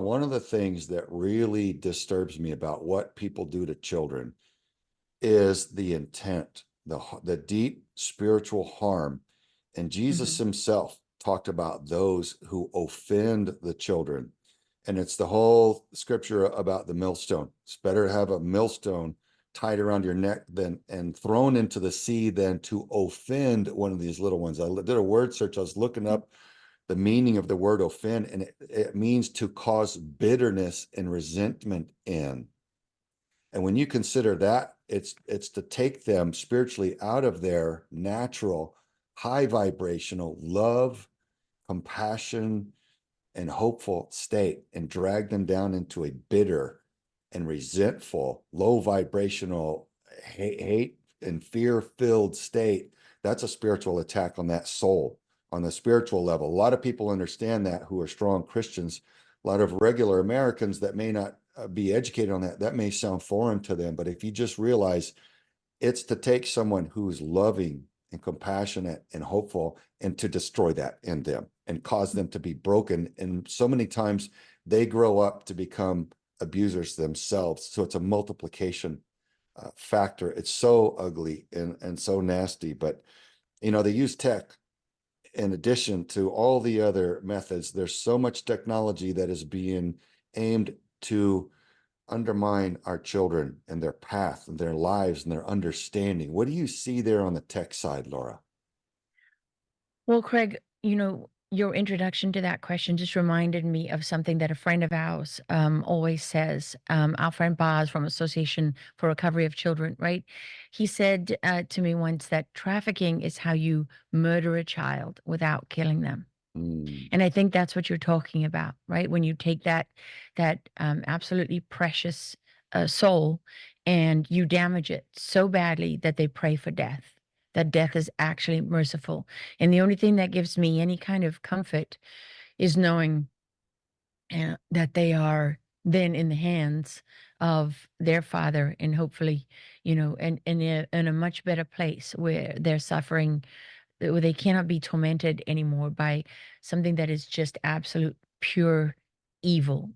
one of the things that really disturbs me about what people do to children is the intent, the deep spiritual harm. And Jesus Mhm. himself talked about those who offend the children. And it's the whole scripture about the millstone. It's better to have a millstone tied around your neck than and thrown into the sea than to offend one of these little ones. I did a word search. I was looking up the meaning of the word offend, and it means to cause bitterness and resentment in. And when you consider that, it's to take them spiritually out of their natural high vibrational love, compassion, and hopeful state and drag them down into a bitter and resentful, low vibrational hate and fear filled state. That's a spiritual attack on that soul on the spiritual level. A lot of people understand that who are strong Christians. A lot of regular Americans that may not be educated on that, that may sound foreign to them. But if you just realize it's to take someone who's loving and compassionate and hopeful and to destroy that in them and cause them to be broken. And so many times they grow up to become abusers themselves. So it's a multiplication factor. It's so ugly and so nasty. But, they use tech in addition to all the other methods. There's so much technology that is being aimed to undermine our children and their path and their lives and their understanding. What do you see there on the tech side, Laura? Well, Craig, your introduction to that question just reminded me of something that a friend of ours always says. Our friend Boz from Association for Recovery of Children, right? He said to me once that trafficking is how you murder a child without killing them. Mm, And I think that's what you're talking about, right? When you take that absolutely precious soul and you damage it so badly that they pray for death, that death is actually merciful. And the only thing that gives me any kind of comfort is knowing that they are then in the hands of their father and hopefully, and in a much better place where their suffering where they cannot be tormented anymore by something that is just absolute pure evil.